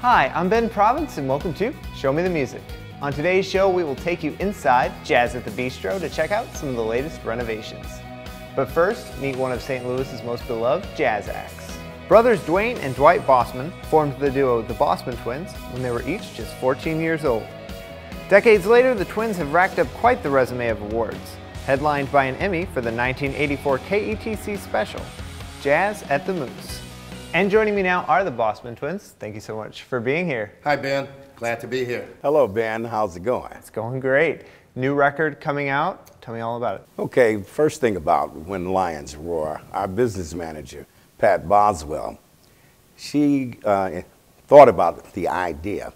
Hi, I'm Ben Province and welcome to Show Me the Music. On today's show, we will take you inside Jazz at the Bistro to check out some of the latest renovations. But first, meet one of St. Louis's most beloved jazz acts. Brothers Dwayne and Dwight Bosman formed the duo the Bosman Twins when they were each just 14 years old. Decades later, the twins have racked up quite the resume of awards, headlined by an Emmy for the 1984 KETC special, Jazz at the Moose. And joining me now are the Bosman Twins. Thank you so much for being here. Hi, Ben. Glad to be here. Hello, Ben. How's it going? It's going great. New record coming out. Tell me all about it. Okay, first thing about When Lions Roar, our business manager, Pat Boswell, she thought about the idea,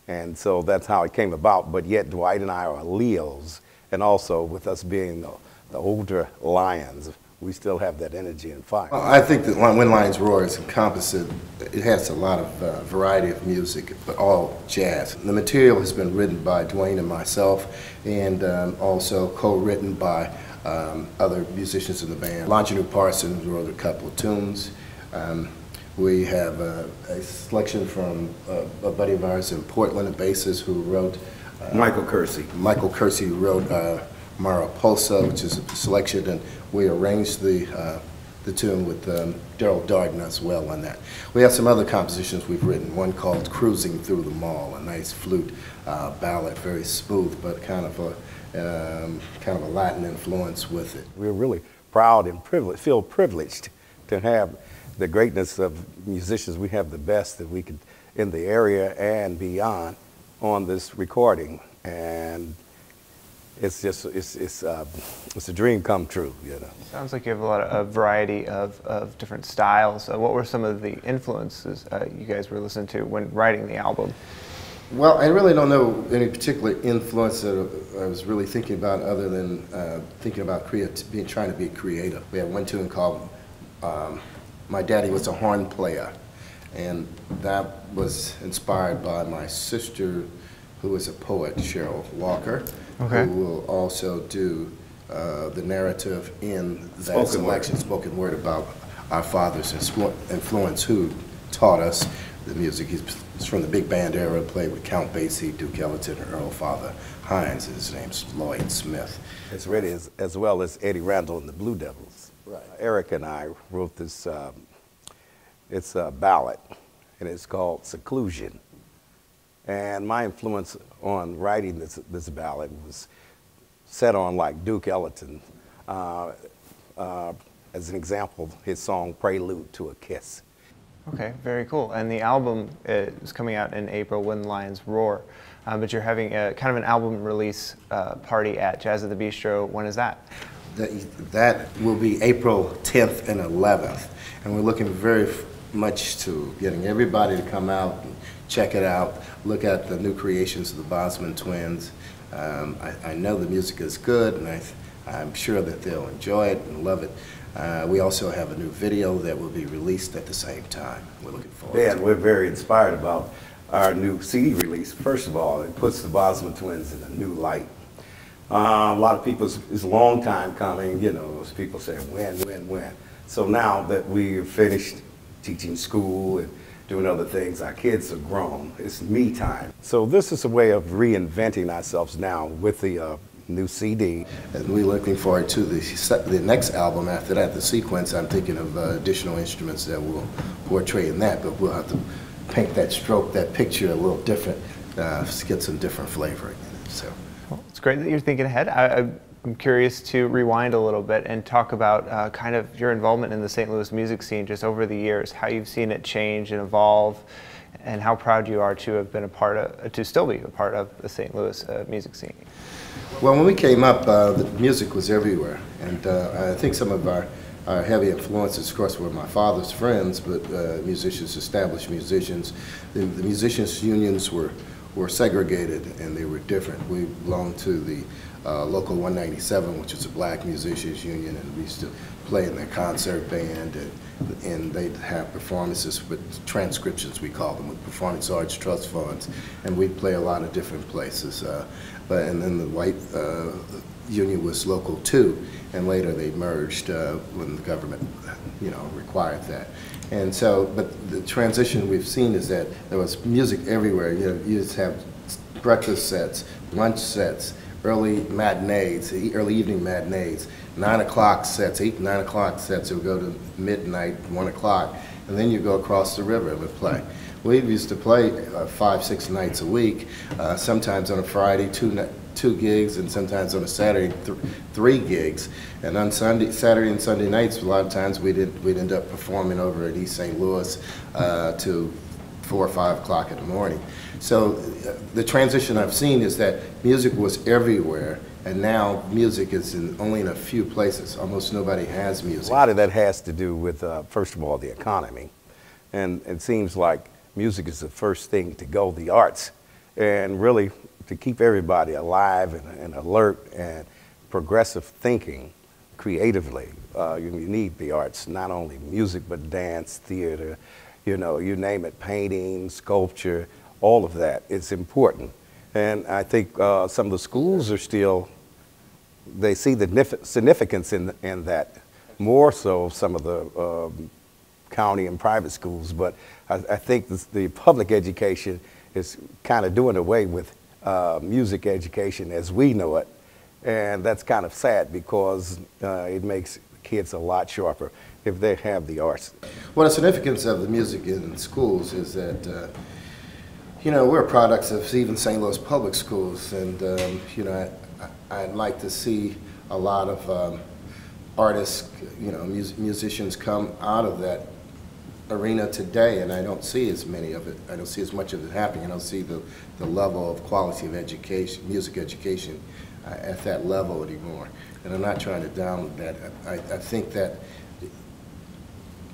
and so that's how it came about. But yet Dwight and I are Leos, and also with us being the older Lions, we still have that energy and fire. Well, I think that When Lions Roar is encompassed. It has a lot of variety of music, but all jazz. The material has been written by Dwayne and myself, and also co-written by other musicians in the band. Longinu Parsons wrote a couple of tunes. We have a selection from a buddy of ours in Portland, a bassist who wrote Michael Kersey. Michael Kersey wrote Mariposa, which is a selection, and we arranged the tune with Daryl Darden as well on that. We have some other compositions we've written, one called Cruising Through the Mall, a nice flute ballad, very smooth, but kind of a Latin influence with it. We're really proud and feel privileged to have the greatness of musicians. We have the best that we could in the area and beyond on this recording, and it's just it's a dream come true, you know. Sounds like you have a variety of different styles. What were some of the influences you guys were listening to when writing the album? Well, I really don't know any particular influence that I was really thinking about, other than thinking about trying to be creative. We had one tune called My Daddy Was a Horn Player, and that was inspired by my sister, who is a poet, Cheryl Walker, okay, who will also do the narrative in that selection, spoken word, about our father's influence, who taught us the music. He's from the big band era, played with Count Basie, Duke Ellington, and Earl Father Hines. His name's Lloyd Smith. It's ready as well as Eddie Randall and the Blue Devils. Right. Eric and I wrote this, it's a ballad, and it's called Seclusion. And my influence on writing this ballad was set on like Duke Ellington. As an example, his song Prelude to a Kiss. Okay, very cool. And the album is coming out in April, When Lions Roar. But you're having kind of an album release party at Jazz at the Bistro. When is that? That will be April 10th and 11th. And we're looking very much to getting everybody to come out and check it out, look at the new creations of the Bosman Twins. I know the music is good, and I'm sure that they'll enjoy it and love it. We also have a new video that will be released at the same time. We're looking forward to it. We're very inspired about our new CD release. First of all, it puts the Bosman Twins in a new light. A lot of people, it's a long time coming, you know, people say, when? So now that we're finished teaching school and doing other things, our kids are grown, it's me time. So this is a way of reinventing ourselves now with the new CD. And we're looking forward to the next album after that, the sequence. I'm thinking of additional instruments that will portray in that, but we'll have to paint that stroke, that picture a little different, get some different flavoring in it. So. Well, it's great that you're thinking ahead. I'm curious to rewind a little bit and talk about kind of your involvement in the St. Louis music scene just over the years, how you've seen it change and evolve, and how proud you are to have been a part of, to still be a part of the St. Louis music scene. Well, when we came up, the music was everywhere, and I think some of our heavy influences, of course, were my father's friends, but musicians, established musicians. The musicians' unions were segregated, and they were different. We belonged to the Local 197, which is a black musicians union, and we used to play in their concert band, and they'd have performances with transcriptions, we call them, with performance arts trust funds, and we'd play a lot of different places. And then the white union was Local 2, and later they merged when the government, required that. And so, but the transition we've seen is that there was music everywhere. You just have breakfast sets, lunch sets, early matinees, early evening matinees, 9 o'clock sets, 8, 9 o'clock sets that would go to midnight, 1 o'clock, and then you go across the river and would play. We used to play 5, 6 nights a week, sometimes on a Friday, two gigs, and sometimes on a Saturday, 3 gigs. And on Saturday and Sunday nights, a lot of times we'd end up performing over at East St. Louis to 4 or 5 o'clock in the morning. So the transition I've seen is that music was everywhere, and now music is only in a few places. Almost nobody has music. A lot of that has to do with, first of all, the economy. And it seems like music is the first thing to go, the arts. And really, to keep everybody alive and alert and progressive thinking creatively, you need the arts, not only music, but dance, theater, you name it, painting, sculpture, all of that. It's important. And I think some of the schools are still, they see the significance in that, more so some of the county and private schools. But I think the public education is kind of doing away with music education as we know it. And that's kind of sad, because it makes kids a lot sharper if they have the arts. Well, the significance of the music in schools is that we're products of even St. Louis public schools, and I'd like to see a lot of artists, musicians come out of that arena today, and I don't see as many of it. I don't see as much of it happening. I don't see the level of quality of education, music education, at that level anymore. And I'm not trying to download that. I think that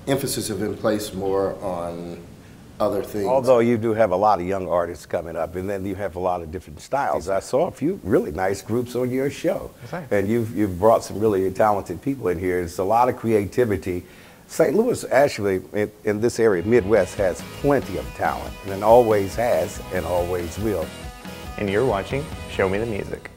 emphasis has been placed more on other things. Although you do have a lot of young artists coming up, and then you have a lot of different styles. I saw a few really nice groups on your show. And you've brought some really talented people in here. It's a lot of creativity. St. Louis, actually, in this area, Midwest, has plenty of talent, and it always has and always will. And you're watching Show Me the Music.